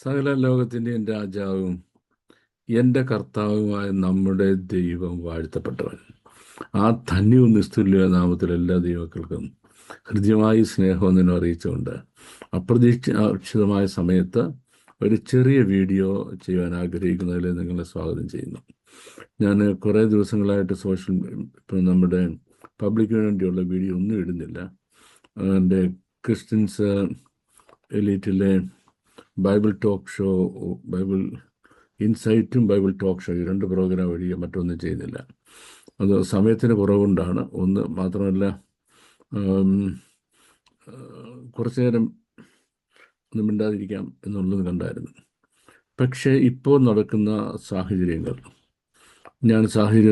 സകല ലോകത്തിൻ്റെയും രാജാവും എൻ്റെ കർത്താവുമായ നമ്മുടെ ദൈവം വാഴ്ത്തപ്പെട്ടവൻ. ആ ധന്യവും നിസ്തുല്യ നാമത്തിൽ എല്ലാ ദൈവങ്ങൾക്കും ഹൃദ്യമായി സ്നേഹമെന്നു അറിയിച്ചുകൊണ്ട് അപ്രതീക്ഷിതമായ സമയത്ത് ഒരു ചെറിയ വീഡിയോ ചെയ്യാൻ ആഗ്രഹിക്കുന്നതിൽ നിങ്ങളെ സ്വാഗതം ചെയ്യുന്നു. ഞാൻ കുറേ ദിവസങ്ങളായിട്ട് ഇപ്പം നമ്മുടെ പബ്ലിക്കിന് വേണ്ടിയുള്ള വീഡിയോ ഒന്നും ഇടുന്നില്ല. എൻ്റെ ക്രിസ്ത്യൻസ് എലീറ്റിലെ ബൈബിൾ ടോക്ക് ഷോ, ബൈബിൾ ഇൻസൈറ്റും ബൈബിൾ ടോക്ക് ഷോ, ഈ രണ്ട് പ്രോഗ്രാം വഴിയോ മറ്റൊന്നും ചെയ്യുന്നില്ല. അത് സമയത്തിന് കുറവുകൊണ്ടാണ്. ഒന്ന് മാത്രമല്ല, കുറച്ചു നേരം ഒന്നും മിണ്ടാതിരിക്കാം എന്നുള്ളത് കണ്ടായിരുന്നു. പക്ഷേ ഇപ്പോൾ നടക്കുന്ന സാഹചര്യം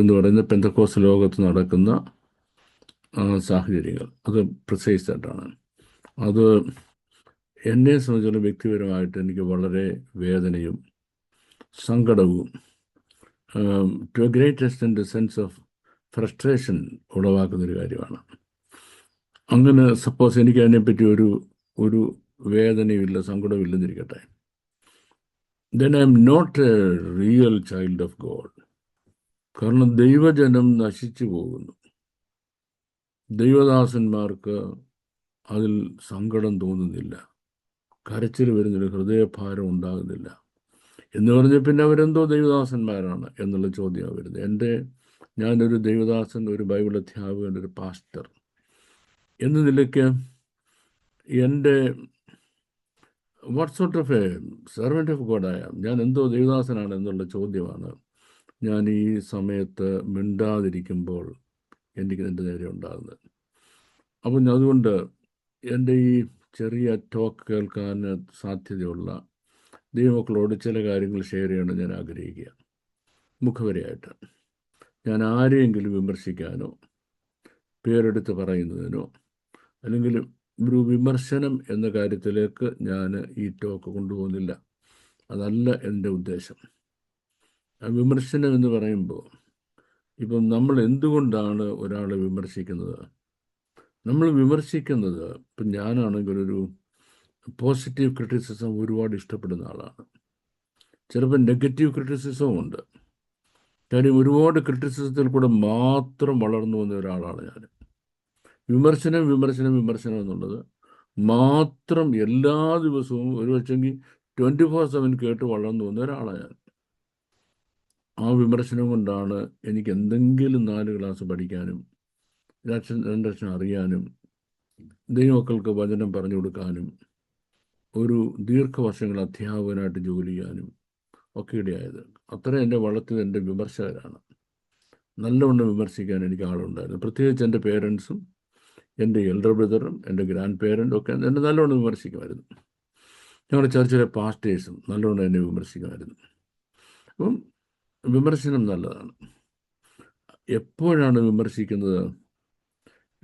എന്ന് പറയുന്നത് പെന്തക്കോസ്ത് ലോകത്ത് നടക്കുന്ന സാഹചര്യങ്ങൾ, അത് പ്രിസൈസായിട്ടാണ്. അത് എന്നെ സംബന്ധിച്ചുള്ള വ്യക്തിപരമായിട്ട് എനിക്ക് വളരെ വേദനയും സങ്കടവും, to a great extent sense of frustration ഉളവാക്കുന്നൊരു കാര്യമാണ്. അങ്ങനെ സപ്പോസ് എനിക്ക് അതിനെപ്പറ്റി ഒരു വേദനയുമില്ല, സങ്കടവും ഇല്ലെന്നിരിക്കട്ടെ, then I am not a real child of God. കാരണം ദൈവജനം നശിച്ചു പോകുന്നു. ദൈവദാസന്മാർക്ക് അതിൽ സങ്കടം തോന്നുന്നില്ല, കരച്ചിൽ വരുന്നില്ല, ഹൃദയഭാരം ഉണ്ടാകുന്നില്ല എന്ന് പറഞ്ഞാൽ പിന്നെ അവരെന്തോ ദൈവദാസന്മാരാണ് എന്നുള്ള ചോദ്യമാണ് വരുന്നത്. ഞാനൊരു ദൈവദാസൻ, ഒരു ബൈബിൾ അധ്യാപകൻ, ഒരു പാസ്റ്റർ എന്ന നിലയ്ക്ക് എൻ്റെ what sort of a servant of God I am, ഞാൻ എന്തോ ദൈവദാസനാണ് എന്നുള്ള ചോദ്യമാണ് ഞാൻ ഈ സമയത്ത് മിണ്ടാതിരിക്കുമ്പോൾ എനിക്ക് എൻ്റെ നേരെ ഉണ്ടാകുന്നത്. അപ്പം അതുകൊണ്ട് എൻ്റെ ഈ ചെറിയ ടോക്ക് കേൾക്കാൻ സാധ്യതയുള്ള ദൈവമക്കളോട് ചില കാര്യങ്ങൾ ഷെയർ ചെയ്യണം ഞാൻ ആഗ്രഹിക്കുക. മുഖവരയായിട്ട് ഞാൻ ആരെയെങ്കിലും വിമർശിക്കാനോ പേരെടുത്ത് പറയുന്നതിനോ അല്ലെങ്കിൽ ഒരു വിമർശനം എന്ന കാര്യത്തിലേക്ക് ഞാൻ ഈ ടോക്ക് കൊണ്ടുപോകുന്നില്ല. അതല്ല എൻ്റെ ഉദ്ദേശം. വിമർശനം എന്ന് പറയുമ്പോൾ ഇപ്പം നമ്മൾ എന്തുകൊണ്ടാണ് ഒരാളെ വിമർശിക്കുന്നത്? നമ്മൾ വിമർശിക്കുന്നത്, ഇപ്പം ഞാനാണെങ്കിൽ ഒരു പോസിറ്റീവ് ക്രിറ്റിസിസം ഒരുപാട് ഇഷ്ടപ്പെടുന്ന ആളാണ്. ചിലപ്പോൾ നെഗറ്റീവ് ക്രിറ്റിസിസവും ഉണ്ട്. കാര്യം ഒരുപാട് ക്രിറ്റിസിസത്തിൽ കൂടെ മാത്രം വളർന്നു വന്ന ഒരാളാണ് ഞാൻ. വിമർശനം എന്നുള്ളത് മാത്രം എല്ലാ ദിവസവും ഒരു പക്ഷെങ്കിൽ 24/7 കേട്ട് വളർന്നു വന്ന ഒരാളാണ് ഞാൻ. ആ വിമർശനം കൊണ്ടാണ് എനിക്ക് എന്തെങ്കിലും 4 ക്ലാസ് പഠിക്കാനും 2 ലക്ഷം അറിയാനും ദൈവമക്കൾക്ക് വചനം പറഞ്ഞു കൊടുക്കാനും ഒരു ദീർഘവർഷങ്ങൾ അധ്യാപകനായിട്ട് ജോലി ചെയ്യാനും ഒക്കെ ഇടയായത്. അത്രയും എന്നെ വളർത്തിയത് എൻ്റെ വിമർശകരാണ്. നല്ലവണ്ണം വിമർശിക്കാൻ എനിക്ക് ആളുണ്ടായിരുന്നു. പ്രത്യേകിച്ച് എൻ്റെ പേരൻസും എൻ്റെ എൽഡർ ബ്രദറും എൻ്റെ ഗ്രാൻഡ് പേരൻറ്റും ഒക്കെ എന്നെ നല്ലവണ്ണം വിമർശിക്കുമായിരുന്നു. ഞങ്ങളുടെ ചർച്ചിലെ പാസ്റ്റേഴ്സും നല്ലവണ്ണം എന്നെ വിമർശിക്കുമായിരുന്നു. അപ്പം വിമർശനം നല്ലതാണ്. എപ്പോഴാണ് വിമർശിക്കുന്നത്?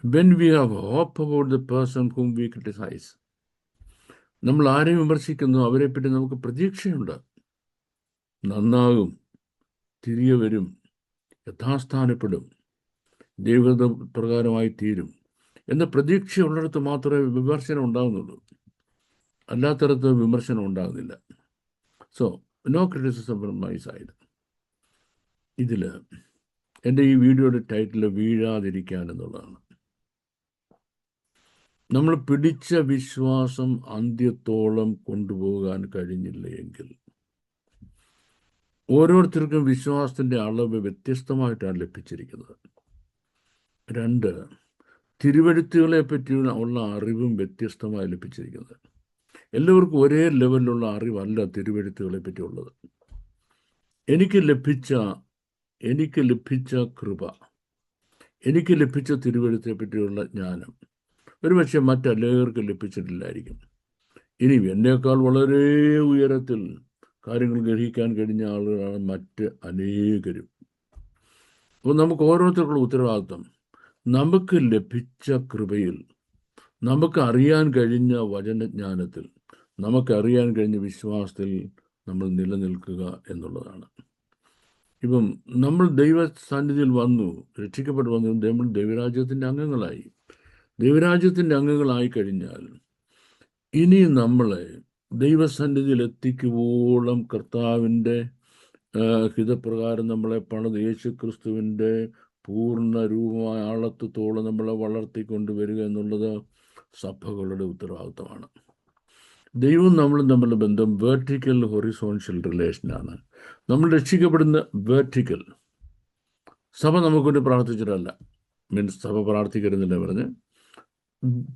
when we have hope about the person whom we criticize. നമ്മൾ ആരെയും വിമർശിക്കുന്നു, അവരെപ്പറ്റി നമുക്ക് പ്രതീക്ഷയുണ്ട്, നന്നാകും, തിരികെ വരും, യഥാസ്ഥാനപ്പെടും, ദൈവഗത പ്രകാരമായി തീരും എന്ന പ്രതീക്ഷയുള്ളിടത്ത് മാത്രമേ വിമർശനം ഉണ്ടാകുന്നുള്ളൂ. അല്ലാത്തടത്ത് വിമർശനം ഉണ്ടാകുന്നില്ല. So no criticism from my side. ഇതിൽ എൻ്റെ ഈ വീഡിയോയുടെ ടൈറ്റിൽ വീഴാതിരിക്കാൻ എന്നുള്ളതാണ്. നമ്മൾ പിടിച്ച വിശ്വാസം അന്ത്യത്തോളം കൊണ്ടുപോകാൻ കഴിഞ്ഞില്ല എങ്കിൽ, ഓരോരുത്തർക്കും വിശ്വാസത്തിൻ്റെ അളവ് വ്യത്യസ്തമായിട്ടാണ് ലഭിച്ചിരിക്കുന്നത്. 2, തിരുവെഴുത്തുകളെ പറ്റിയുള്ള അറിവും വ്യത്യസ്തമായി ലഭിച്ചിരിക്കുന്നത്. എല്ലാവർക്കും ഒരേ ലെവലിലുള്ള അറിവല്ല തിരുവെഴുത്തുകളെ പറ്റിയുള്ളത്. എനിക്ക് ലഭിച്ച കൃപ, എനിക്ക് ലഭിച്ച തിരുവെഴുത്തെ പറ്റിയുള്ള ജ്ഞാനം ഒരുപക്ഷെ മറ്റെല്ലാവർക്കും ലഭിച്ചിട്ടില്ലായിരിക്കും. ഇനി എന്നേക്കാൾ വളരെ ഉയരത്തിൽ കാര്യങ്ങൾ ഗ്രഹിക്കാൻ കഴിഞ്ഞ ആളുകളാണ് മറ്റ് അനേകരും. അപ്പോൾ നമുക്ക് ഓരോരുത്തർക്കുള്ള ഉത്തരവാദിത്വം, നമുക്ക് ലഭിച്ച കൃപയിൽ, നമുക്ക് അറിയാൻ കഴിഞ്ഞ വചനജ്ഞാനത്തിൽ, നമുക്കറിയാൻ കഴിഞ്ഞ വിശ്വാസത്തിൽ നമ്മൾ നിലനിൽക്കുക എന്നുള്ളതാണ്. ഇപ്പം നമ്മൾ ദൈവ സാന്നിധ്യത്തിൽ വന്നു, രക്ഷിക്കപ്പെട്ട് വന്നു, നമ്മൾ ദൈവരാജ്യത്തിൻ്റെ അംഗങ്ങളായി. ദൈവരാജ്യത്തിൻ്റെ അംഗങ്ങളായി കഴിഞ്ഞാൽ ഇനി നമ്മളെ ദൈവസന്നിധിയിൽ എത്തിക്കുവോളം കർത്താവിൻ്റെ ഹിതപ്രകാരം നമ്മളെ പണിത് യേശു ക്രിസ്തുവിൻ്റെ പൂർണ്ണ രൂപമായ ആളത്വത്തോളം നമ്മളെ വളർത്തിക്കൊണ്ടുവരിക എന്നുള്ളത് സഭകളുടെ ഉത്തരവാദിത്തമാണ്. ദൈവവും നമ്മളും തമ്മിലുള്ള ബന്ധം വെർട്ടിക്കൽ ഹൊറിസോൺഷ്യൽ റിലേഷനാണ്. നമ്മൾ രക്ഷിക്കപ്പെടുന്ന വെർട്ടിക്കൽ. സഭ നമുക്കൊണ്ട് പ്രാർത്ഥിച്ചിട്ടല്ല, മീൻസ് സഭ പ്രാർത്ഥിക്കരുന്നില്ല പറഞ്ഞ്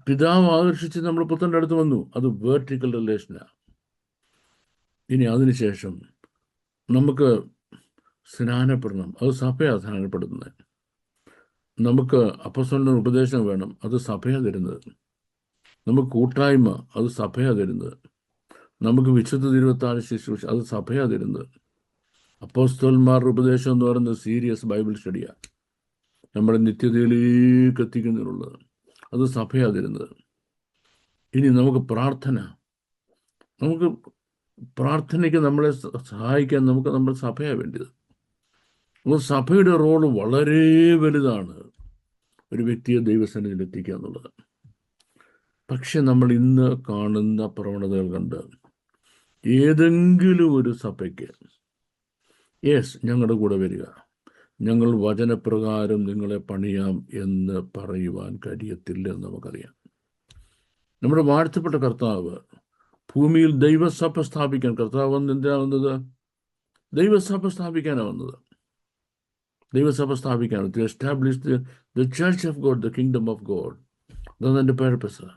പിതാവ് ആകർഷിച്ച് നമ്മൾ പുത്രൻ്റെ അടുത്ത് വന്നു, അത് വെർട്ടിക്കൽ റിലേഷനാണ്. ഇനി അതിനുശേഷം നമുക്ക് സ്നാനപ്പെടണം, അത് സഭയാണ് സ്നാനപ്പെടുന്നത്. നമുക്ക് അപ്പോസ്തലന്റെ ഉപദേശം വേണം, അത് സഭയാണ് തരുന്നത്. നമുക്ക് കൂട്ടായ്മ, അത് സഭയാണ് തരുന്നത്. നമുക്ക് വിശുദ്ധ തിരുവത്താഴ ശുശ്രൂഷ, അത് സഭയാണ് തരുന്നത്. അപ്പോസ്തലന്മാരുടെ ഉപദേശം എന്ന് പറയുന്നത് സീരിയസ് ബൈബിൾ സ്റ്റഡിയാണ്, നമ്മുടെ നിത്യതയിലേക്ക് എത്തിക്കുന്നതിനുള്ളത്, അത് സഭയാണ് തരുന്നത്. ഇനി നമുക്ക് പ്രാർത്ഥനയ്ക്ക് നമ്മളെ സഹായിക്കാൻ നമ്മുടെ സഭയാണ് വേണ്ടത്. അപ്പോൾ സഭയുടെ റോള് വളരെ വലുതാണ്, ഒരു വ്യക്തിയെ ദൈവസന്നിധിയിൽ എത്തിക്കുക എന്നുള്ളത്. പക്ഷെ നമ്മൾ ഇന്ന് കാണുന്ന പ്രവണതകൾ കണ്ട് ഏതെങ്കിലും ഒരു സഭയ്ക്ക് ഞങ്ങളുടെ കൂടെ വരിക, ഞങ്ങൾ വചനപ്രകാരം നിങ്ങളെ പണിയാം എന്ന് പറയുവാൻ കഴിയത്തില്ല എന്ന് നമുക്കറിയാം. നമ്മുടെ വാഴ്ത്തപ്പെട്ട കർത്താവ് ഭൂമിയിൽ ദൈവസഭ സ്ഥാപിക്കാൻ, കർത്താവ് എന്തിനാണ് വന്നത്? ദൈവസഭ സ്ഥാപിക്കാനാണ് വന്നത്. ദൈവസഭ സ്ഥാപിക്കാനാണ്, to establish the church of God, the kingdom of God. അതാണ് എൻ്റെ പർപ്പസ്.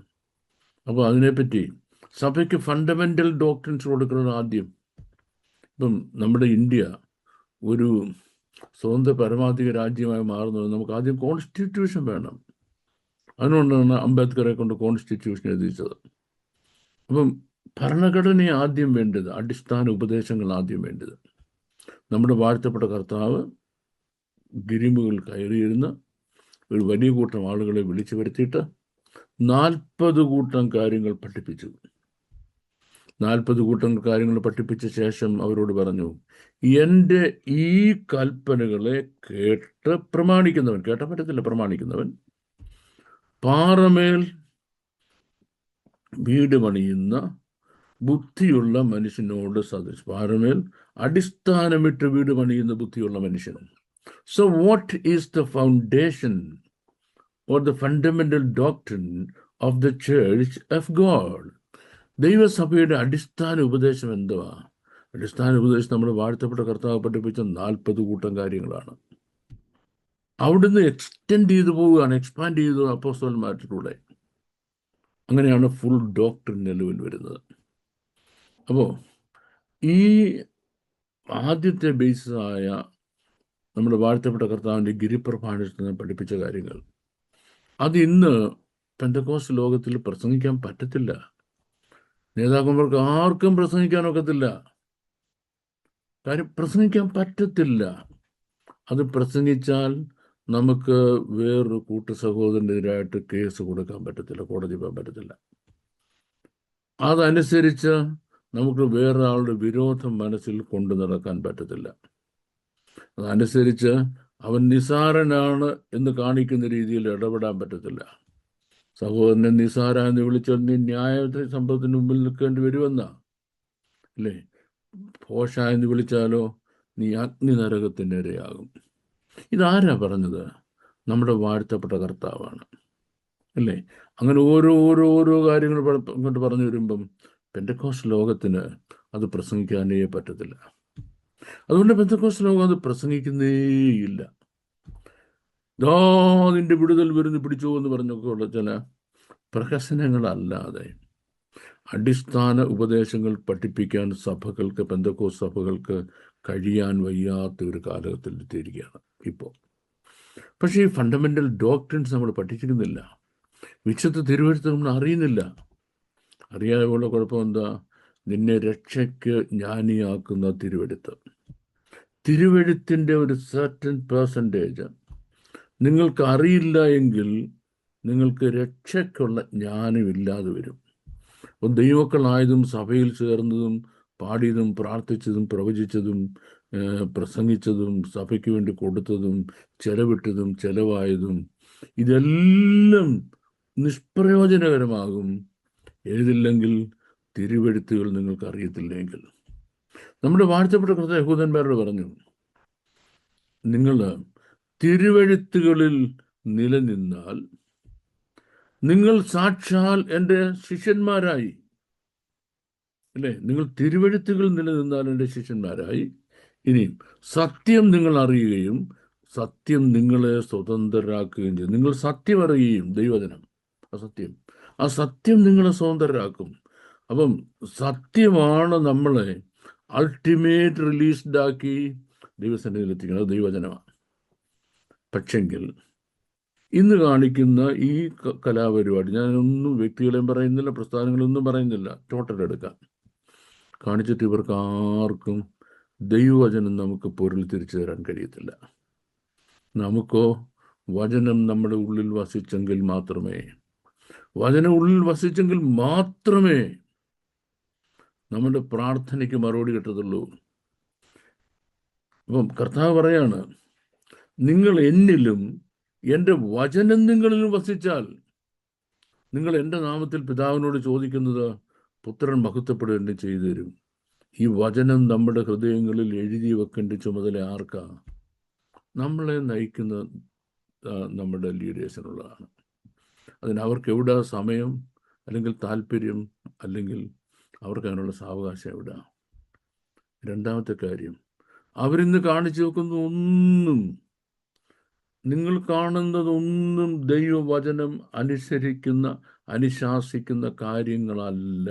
അപ്പോൾ അതിനെപ്പറ്റി സഭയ്ക്ക് ഫണ്ടമെൻ്റൽ ഡോക്ട്രിൻസ് കൊടുക്കുന്നത് ആദ്യം. ഇപ്പം നമ്മുടെ ഇന്ത്യ ഒരു സ്വതന്ത്ര പരമാധിക രാജ്യമായി മാറുന്നത് നമുക്ക് ആദ്യം കോൺസ്റ്റിറ്റ്യൂഷൻ വേണം. അതുകൊണ്ടാണ് അംബേദ്കറെ കൊണ്ട് കോൺസ്റ്റിറ്റ്യൂഷൻ എഴുതിച്ചത്. അപ്പം ഭരണഘടന ആദ്യം വേണ്ടത്, അടിസ്ഥാന ഉപദേശങ്ങൾ ആദ്യം വേണ്ടത്. നമ്മുടെ വാഴ്ത്തപ്പെട്ട കർത്താവ് ഗിരിമുകൾ കയറിയിരുന്ന് ഒരു വലിയ കൂട്ടം ആളുകളെ വിളിച്ചു വരുത്തിയിട്ട് 40 കൂട്ടം കാര്യങ്ങൾ പഠിപ്പിച്ചു. 40 കൂട്ടം കാര്യങ്ങൾ പഠിപ്പിച്ച ശേഷം അവരോട് പറഞ്ഞു, എൻ്റെ ഈ കൽപ്പനകളെ കേട്ട് പ്രമാണിക്കുന്നവൻ, കേട്ടാൻ പറ്റത്തില്ല, പ്രമാണിക്കുന്നവൻ പാറമേൽ വീട് പണിയുന്ന ബുദ്ധിയുള്ള മനുഷ്യനോട് സദൃശം. പാറമേൽ അടിസ്ഥാനമിട്ട് വീട് പണിയുന്ന ബുദ്ധിയുള്ള മനുഷ്യൻ. So what is the foundation or the fundamental doctrine of the church of God? ദൈവസഭയുടെ അടിസ്ഥാന ഉപദേശം എന്തുവാ? അടിസ്ഥാന ഉപദേശം നമ്മുടെ വാഴ്ത്തപ്പെട്ട കർത്താവ് പഠിപ്പിച്ച 40 കൂട്ടം കാര്യങ്ങളാണ്. അവിടുന്ന് എക്സ്റ്റെൻഡ് ചെയ്തു പോവുകയാണ്, എക്സ്പാൻഡ് ചെയ്തു അപ്പോസ്തലന്മാരിലൂടെ. അങ്ങനെയാണ് ഫുൾ ഡോക്ട്രിൻ നിലവിൽ വരുന്നത്. അപ്പോൾ ഈ ആദ്യത്തെ ബേസായ നമ്മുടെ വാഴ്ത്തപ്പെട്ട കർത്താവിൻ്റെ ഗിരിപ്രഭാഷണത്തിൽ പഠിപ്പിച്ച കാര്യങ്ങൾ, അത് ഇന്ന് പെന്തക്കോസ്റ്റ് ലോകത്തിൽ പ്രസംഗിക്കാൻ പറ്റത്തില്ല. നേതാക്കന്മാർക്ക് ആർക്കും പ്രസംഗിക്കാനൊക്കത്തില്ല. കാര്യം പ്രസംഗിക്കാൻ പറ്റത്തില്ല. അത് പ്രസംഗിച്ചാൽ നമുക്ക് വേറൊരു കൂട്ടു സഹോദരനെതിരായിട്ട് കേസ് കൊടുക്കാൻ പറ്റത്തില്ല, കോടതി പോകാൻ പറ്റത്തില്ല. അതനുസരിച്ച് നമുക്ക് വേറൊരാളുടെ വിരോധം മനസ്സിൽ കൊണ്ടു നടക്കാൻ പറ്റത്തില്ല. അതനുസരിച്ച് അവൻ നിസാരനാണ് എന്ന് കാണിക്കുന്ന രീതിയിൽ ഇടപെടാൻ പറ്റത്തില്ല. സഹോദരനെ നിസാര എന്ന് വിളിച്ചാൽ നീ ന്യായ സംഭവത്തിന് മുമ്പിൽ നിൽക്കേണ്ടി വരുമെന്നാ, അല്ലേ? ഭോഷ എന്ന് വിളിച്ചാലോ നീ അഗ്നി നരകത്തിൻ്റെ ഇരയാകും. ഇതാരാ പറഞ്ഞത്? നമ്മുടെ വാഴ്ത്തപ്പെട്ട കർത്താവാണ്, അല്ലേ? അങ്ങനെ ഓരോ കാര്യങ്ങൾ ഇങ്ങോട്ട് പറഞ്ഞു വരുമ്പം പെന്തക്കോസ്റ്റ് ലോകത്തിന് അത് പ്രസംഗിക്കാനേ പറ്റത്തില്ല. അതുകൊണ്ട് പെന്തക്കോസ്റ്റ് ലോകം അത് പ്രസംഗിക്കുന്നേയില്ല. അതിൻ്റെ വിടുതൽ വരുന്നു പിടിച്ചോ എന്ന് പറഞ്ഞൊക്കെ ഉള്ള ചില പ്രഹസനങ്ങളല്ലാതെ അടിസ്ഥാന ഉപദേശങ്ങൾ പഠിപ്പിക്കാൻ സഭകൾക്ക്, പെന്തക്കോസ്റ്റ് സഭകൾക്ക് കഴിയാൻ വയ്യാത്ത ഒരു കാലഘട്ടത്തിൽ എത്തിയിരിക്കുകയാണ് ഇപ്പോൾ. പക്ഷേ ഈ ഫണ്ടമെൻ്റൽ ഡോക്ട്രിൻസ് നമ്മൾ പഠിച്ചിരുന്നില്ല, വിശുദ്ധ തിരുവെഴുത്ത് നമ്മൾ അറിയുന്നില്ല. അറിയാതെ ഉള്ള കുഴപ്പം എന്താ? നിന്നെ രക്ഷയ്ക്ക് ജ്ഞാനിയാക്കുന്ന തിരുവെഴുത്തിൻ്റെ ഒരു സർട്ടൻ പെർസെൻറ്റേജ് നിങ്ങൾക്ക് അറിയില്ല എങ്കിൽ നിങ്ങൾക്ക് രക്ഷയ്ക്കുള്ള ജ്ഞാനമില്ലാതെ വരും. അപ്പോൾ ദൈവമക്കളായതും സഭയിൽ ചേർന്നതും പാടിയതും പ്രാർത്ഥിച്ചതും പ്രവചിച്ചതും പ്രസംഗിച്ചതും സഭയ്ക്ക് വേണ്ടി കൊടുത്തതും ചെലവിട്ടതും ചെലവായതും ഇതെല്ലാം നിഷ്പ്രയോജനകരമാകും ഏതില്ലെങ്കിൽ തിരുവെഴുത്തുകൾ നിങ്ങൾക്ക് അറിയത്തില്ലെങ്കിൽ. നമ്മുടെ വാഴ്ത്തപ്പെട്ട കർത്താവ് യഹൂദന്മാരോട് പറഞ്ഞു, നിങ്ങൾ തിരുവെഴുത്തുകളിൽ നിലനിന്നാൽ നിങ്ങൾ സാക്ഷാൽ എൻ്റെ ശിഷ്യന്മാരായി. അല്ലേ? നിങ്ങൾ തിരുവെഴുത്തുകളിൽ നിലനിന്നാൽ എൻ്റെ ശിഷ്യന്മാരായി. ഇനിയും സത്യം നിങ്ങൾ അറിയുകയും സത്യം നിങ്ങളെ സ്വതന്ത്രരാക്കുകയും ചെയ്യും. നിങ്ങൾ സത്യം അറിയുകയും, ദൈവവചനം അസത്യം, ആ സത്യം നിങ്ങളെ സ്വതന്ത്രരാക്കും. അപ്പം സത്യമാണ് നമ്മളെ അൾട്ടിമേറ്റ് റിലീസ്ഡാക്കി ദൈവസന്നിധിയിൽ എത്തിക്കുന്നത്. ദൈവവചനമാണ്. പക്ഷെങ്കിൽ ഇന്ന് കാണിക്കുന്ന ഈ കലാപരിപാടി, ഞാനൊന്നും വ്യക്തികളെയും പറയുന്നില്ല, പ്രസ്ഥാനങ്ങളൊന്നും പറയുന്നില്ല, ടോട്ടൽ എടുക്കാം, കാണിച്ചിട്ട് ഇവർക്ക് ആർക്കും ദൈവവചനം നമുക്ക് പൊരുൾ തിരിച്ചു തരാൻ കഴിയത്തില്ല. നമുക്കോ വചനം നമ്മുടെ ഉള്ളിൽ വസിച്ചെങ്കിൽ മാത്രമേ, വചനം ഉള്ളിൽ വസിച്ചെങ്കിൽ മാത്രമേ നമ്മുടെ പ്രാർത്ഥനയ്ക്ക് മറുപടി കിട്ടത്തുള്ളൂ. അപ്പം കർത്താവ് പറയാണ്, നിങ്ങൾ എന്നിലും എൻ്റെ വചനം നിങ്ങളിലും വസിച്ചാൽ, നിങ്ങൾ എൻ്റെ നാമത്തിൽ പിതാവിനോട് ചോദിക്കുന്നത് പുത്രൻ മഹത്വപ്പെടുകയും ചെയ്തു തരും. ഈ വചനം നമ്മുടെ ഹൃദയങ്ങളിൽ എഴുതി വെക്കേണ്ട ചുമതല ആർക്കാ? നമ്മളെ നയിക്കുന്ന നമ്മുടെ ലീഡേഴ്സിനുള്ളതാണ്. അതിനവർക്ക് എവിടെ സമയം, അല്ലെങ്കിൽ താല്പര്യം, അല്ലെങ്കിൽ അവർക്ക് അതിനുള്ള സാവകാശം എവിടെ? രണ്ടാമത്തെ കാര്യം, അവരിന്ന് കാണിച്ചു വെക്കുന്ന ഒന്നും, നിങ്ങൾ കാണുന്നതൊന്നും ദൈവവചനം അനുശാസിക്കുന്ന കാര്യങ്ങളല്ല.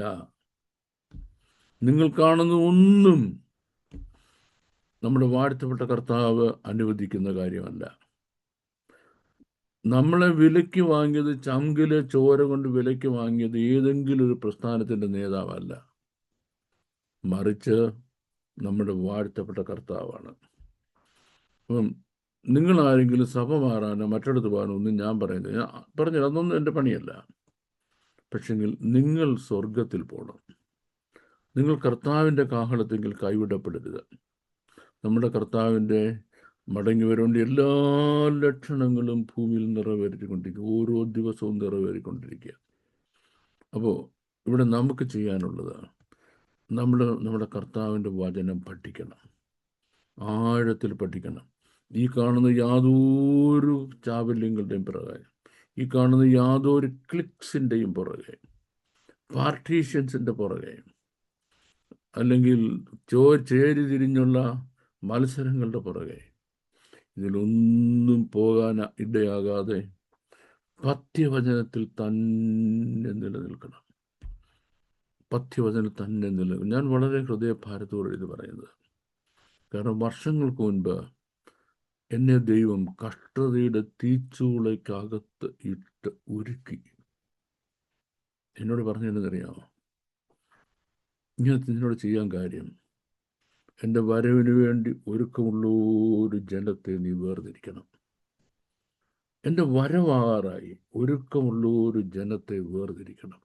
നിങ്ങൾ കാണുന്ന ഒന്നും നമ്മുടെ വാഴ്ത്തപ്പെട്ട കർത്താവ് അനുവദിക്കുന്ന കാര്യമല്ല. നമ്മളെ വിലയ്ക്ക് വാങ്ങിയത്, ചങ്കിലെ ചോര കൊണ്ട് വിലയ്ക്ക് വാങ്ങിയത് ഏതെങ്കിലും ഒരു പ്രസ്ഥാനത്തിൻ്റെ നേതാവല്ല, മറിച്ച് നമ്മുടെ വാഴ്ത്തപ്പെട്ട കർത്താവാണ്. അപ്പം നിങ്ങളാരെങ്കിലും സഭ മാറാനോ മറ്റിടത്ത് പോകാനോ ഒന്നും ഞാൻ പറയുന്നത്, ഞാൻ പറഞ്ഞത് അതൊന്നും എൻ്റെ പണിയല്ല. പക്ഷെങ്കിൽ നിങ്ങൾ സ്വർഗത്തിൽ പോകണം. നിങ്ങൾ കർത്താവിൻ്റെ കാഹളത്തെങ്കിൽ കൈവിടപ്പെടരുത്. നമ്മുടെ കർത്താവിൻ്റെ മടങ്ങി വരേണ്ട എല്ലാ ലക്ഷണങ്ങളും ഭൂമിയിൽ നിറവേറിക്കൊണ്ടിരിക്കുക, ഓരോ ദിവസവും നിറവേറിക്കൊണ്ടിരിക്കുക. അപ്പോൾ ഇവിടെ നമുക്ക് ചെയ്യാനുള്ളത്, നമ്മുടെ കർത്താവിൻ്റെ വചനം പഠിക്കണം, ആഴത്തിൽ പഠിക്കണം. ഈ കാണുന്ന യാതൊരു ചാബല്യങ്ങളുടെയും പുറകെ, ഈ കാണുന്ന യാതൊരു ക്ലിക്സിൻ്റെയും പുറകെ, പാർട്ടീഷ്യൻസിൻ്റെ പുറകെ, അല്ലെങ്കിൽ ചേരി തിരിഞ്ഞുള്ള മത്സരങ്ങളുടെ പുറകെ, ഇതിലൊന്നും പോകാൻ ഇടയാകാതെ പഥ്യവചനത്തിൽ തന്നെ നിലനിൽക്കണം. പഥ്യവചനത്തിൽ തന്നെ നിലനിൽക്കണം. ഞാൻ വളരെ ഹൃദയഭാരത്തോടെ ഇത് പറയുന്നത്, കാരണം വർഷങ്ങൾക്ക് മുൻപ് എന്നെ ദൈവം കഷ്ടതയുടെ തീച്ചൂളയ്ക്കകത്ത് ഇട്ട് ഉരുക്കി. എന്നോട് പറഞ്ഞതെന്നറിയാമോ? ഇങ്ങനെ നിന്നോട് ചെയ്യാൻ കാര്യം, എൻ്റെ വരവിന് വേണ്ടി ഒരുക്കമുള്ള ഒരു ജനത്തെ നീ വേർതിരിക്കണം. എൻ്റെ വരവാറായി ഒരുക്കമുള്ള ഒരു ജനത്തെ വേർതിരിക്കണം.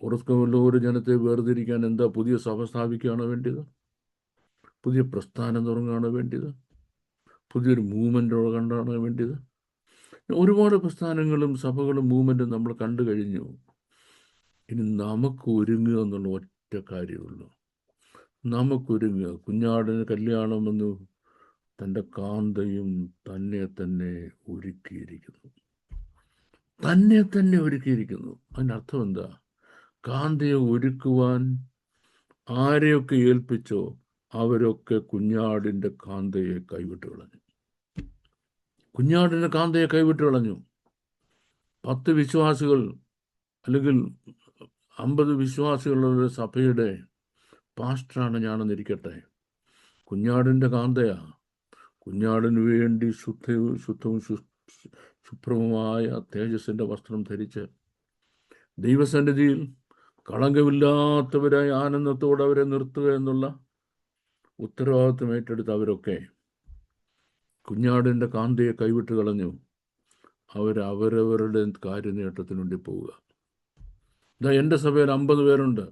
ഒരുക്കമുള്ള ഒരു ജനത്തെ വേർതിരിക്കാൻ എന്താ? പുതിയ സഭ സ്ഥാപിക്കുകയാണോ വേണ്ടിയത്? പുതിയ പ്രസ്ഥാനം തുടങ്ങുകയാണോ വേണ്ടിയത്? പുതിയൊരു മൂവ്മെൻ്റ് കണ്ടാണോ വേണ്ടിയത്? ഒരുപാട് പ്രസ്ഥാനങ്ങളും സഭകളും മൂവ്മെൻറ്റും നമ്മൾ കണ്ടു കഴിഞ്ഞു. ഇനി നമുക്ക് ഒരുങ്ങുക എന്നുള്ള ഒറ്റ കാര്യമുള്ളൂ. നമുക്കൊരുങ്ങുക. കുഞ്ഞാടിന് കല്യാണമെന്ന് തൻ്റെ കാന്തയും തന്നെ തന്നെ ഒരുക്കിയിരിക്കുന്നു. തന്നെ തന്നെ ഒരുക്കിയിരിക്കുന്നു. അതിനർത്ഥം എന്താ? കാന്തയെ ഒരുക്കുവാൻ ആരെയൊക്കെ ഏൽപ്പിച്ചോ അവരൊക്കെ കുഞ്ഞാടിൻ്റെ കാന്തയെ കൈവിട്ട് കളഞ്ഞു. കുഞ്ഞാടിൻ്റെ കാന്തയെ കൈവിട്ട് കളഞ്ഞു. 10 വിശ്വാസികൾ അല്ലെങ്കിൽ 50 വിശ്വാസികളുള്ള സഭയുടെ പാസ്റ്ററാണ് ഞാനെന്നിരിക്കട്ടെ, കുഞ്ഞാടിൻ്റെ കാന്തയാ. കുഞ്ഞാടിന് വേണ്ടി ശുദ്ധവും ശുഭ്രവുമായ തേജസ്സിൻ്റെ വസ്ത്രം ധരിച്ച് ദൈവസന്നിധിയിൽ കളങ്കമില്ലാത്തവരായി ആനന്ദത്തോടെ അവരെ നിർത്തുക എന്നുള്ള ഉത്തരവാദിത്വം ഏറ്റെടുത്ത് അവരൊക്കെ കുഞ്ഞാടിൻ്റെ കാന്തയെ കൈവിട്ട് കളഞ്ഞു. അവരവരുടെ കാര്യനേട്ടത്തിന് വേണ്ടി പോവുക. ഇതാ എൻ്റെ സഭയിൽ 50 പേരുണ്ട്,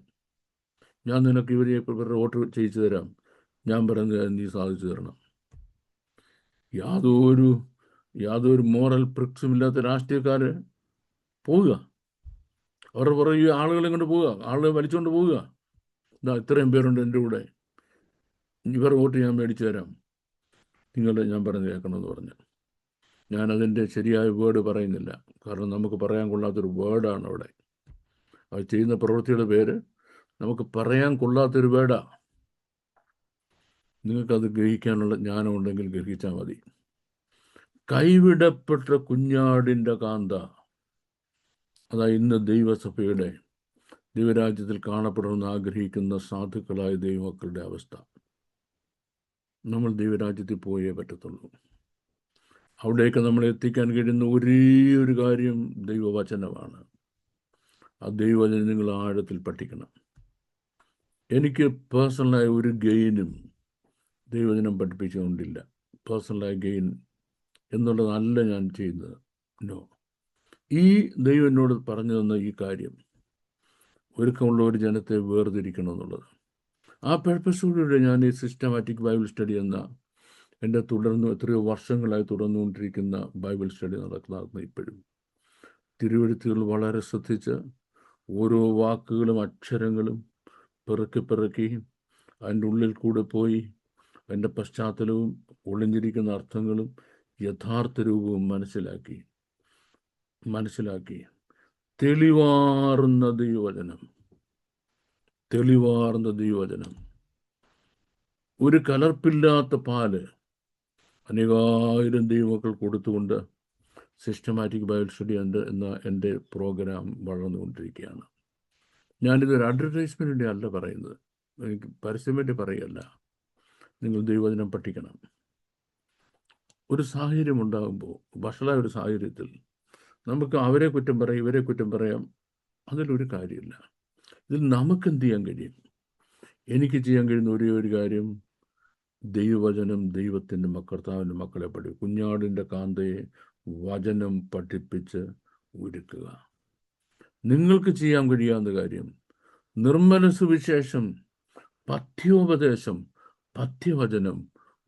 ഞാൻ നിനക്ക് ഇവരുടെ വോട്ട് ചെയ്യിച്ചു തരാം, ഞാൻ പറയുന്നത് നീ സാധിച്ചു തരണം. യാതൊരു മോറൽ പ്രിക്സും ഇല്ലാത്ത രാഷ്ട്രീയക്കാർ പോവുക. അവരുടെ പുറകെ ഈ ആളുകളെ കൊണ്ട് പോവുക, ആളുകളെ വലിച്ചുകൊണ്ട് പോവുക. ഇതാ ഇത്രയും പേരുണ്ട് എൻ്റെ കൂടെ, ഇവർ വോട്ട് ഞാൻ മേടിച്ചു തരാം, നിങ്ങൾ ഞാൻ പറഞ്ഞു കേൾക്കണമെന്ന് പറഞ്ഞു. ഞാനതിൻ്റെ ശരിയായ വേർഡ് പറയുന്നില്ല, കാരണം നമുക്ക് പറയാൻ കൊള്ളാത്തൊരു വേർഡാണ് അവിടെ. അത് ചെയ്യുന്ന പ്രവൃത്തിയുടെ പേര് നമുക്ക് പറയാൻ കൊള്ളാത്തൊരു വേർഡാണ്. നിങ്ങൾക്കത് ഗ്രഹിക്കാനുള്ള ജ്ഞാനം ഉണ്ടെങ്കിൽ ഗ്രഹിച്ചാൽ മതി. കൈവിടപ്പെട്ട കുഞ്ഞാടിൻ്റെ കാന്ത, അതാ ഇന്ന് ദൈവസഭയുടെ ദൈവരാജ്യത്തിൽ കാണപ്പെടണമെന്ന് ആഗ്രഹിക്കുന്ന സാധുക്കളായ ദൈവമക്കളുടെ അവസ്ഥ. നമ്മൾ ദൈവരാജ്യത്തിൽ പോയേ പറ്റത്തുള്ളൂ. അവിടേക്ക് നമ്മളെ എത്തിക്കാൻ കഴിയുന്ന ഒരേ ഒരു കാര്യം ദൈവവചനമാണ്. ആ ദൈവവചനം നിങ്ങൾ ആഴത്തിൽ പഠിക്കണം. എനിക്ക് പേഴ്സണലായ ഒരു ഗെയിനും ദൈവവചനം പഠിപ്പിച്ചുകൊണ്ടില്ല. പേഴ്സണലായ ഗെയിൻ എന്നുള്ളതല്ല ഞാൻ ചെയ്യുന്നത്. നോ, ഈ ദൈവം എന്നോട് പറഞ്ഞു തന്ന ഈ കാര്യം, ഒരുക്കമുള്ള ഒരു ജനത്തെ വേർതിരിക്കണം എന്നുള്ളത്. ആ പർപ്പസോടുകൂടി ഞാൻ ഈ സിസ്റ്റമാറ്റിക് ബൈബിൾ സ്റ്റഡി എന്ന എൻ്റെ എത്രയോ വർഷങ്ങളായി തുടർന്നുകൊണ്ടിരിക്കുന്ന ബൈബിൾ സ്റ്റഡി നടക്കുന്ന ഇപ്പോഴും തിരുവെഴുത്തുകൾ വളരെ ശ്രദ്ധിച്ച് ഓരോ വാക്കുകളും അക്ഷരങ്ങളും പെറുക്കി അതിൻ്റെ ഉള്ളിൽ കൂടെ പോയി അതിൻ്റെ പശ്ചാത്തലവും ഒളിഞ്ഞിരിക്കുന്ന അർത്ഥങ്ങളും യഥാർത്ഥ രൂപവും മനസ്സിലാക്കി തെളിവാർന്ന ദൈവവചനം, ഒരു കലർപ്പില്ലാത്ത പാല് അനേകായിരം ദൈവമക്കൾ കൊടുത്തുകൊണ്ട് സിസ്റ്റമാറ്റിക് ബൈബിൾ സ്റ്റഡി എന്ന എൻ്റെ പ്രോഗ്രാം വളർന്നുകൊണ്ടിരിക്കുകയാണ്. ഞാനിതൊരു അഡ്വർടൈസ്മെൻറ്റിൻ്റെ അല്ല പറയുന്നത്, എനിക്ക് പരസ്യം വേണ്ടി പറയുകയല്ല. നിങ്ങൾ ദൈവവചനം പഠിക്കണം. ഒരു സാഹചര്യം ഉണ്ടാകുമ്പോൾ, വഷളായ ഒരു സാഹചര്യത്തിൽ നമുക്ക് അവരെ കുറ്റം പറയാം, ഇവരെ കുറ്റം പറയാം, അതിലൊരു കാര്യമില്ല. ഇതിൽ നമുക്കെന്ത് ചെയ്യാൻ കഴിയും? എനിക്ക് ചെയ്യാൻ കഴിയുന്ന ഒരേ ഒരു കാര്യം, ദൈവവചനം ദൈവത്തിൻ്റെ കർത്താവിൻ്റെ മക്കളെ കുഞ്ഞാടിൻ്റെ കാന്തയെ വചനം പഠിപ്പിച്ച് ഒരുക്കുക. നിങ്ങൾക്ക് ചെയ്യാൻ കഴിയാവുന്ന കാര്യം, നിർമ്മല സുവിശേഷം, പഥ്യോപദേശം, പഥ്യവചനം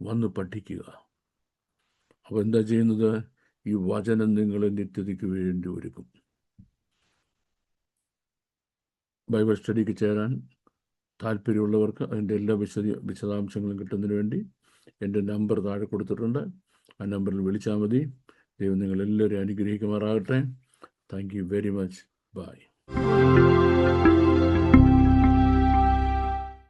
വന്ന് പഠിക്കുക. അപ്പോൾ എന്താ ചെയ്യുന്നത്? ഈ വചനം നിങ്ങളെ നിത്യതയ്ക്ക് വേണ്ടി ഒരുക്കും. ബൈബിൾ സ്റ്റഡിക്ക് ചേരാൻ താല്പര്യമുള്ളവർക്ക് അതിൻ്റെ എല്ലാ വിശദാംശങ്ങളും കിട്ടുന്നതിന് വേണ്ടി എൻ്റെ നമ്പർ താഴെ കൊടുത്തിട്ടുണ്ട്. ആ നമ്പറിൽ വിളിച്ചാൽ മതി. ദൈവം നിങ്ങളെല്ലാവരും അനുഗ്രഹിക്കുമാറാകട്ടെ. Thank you very much. By.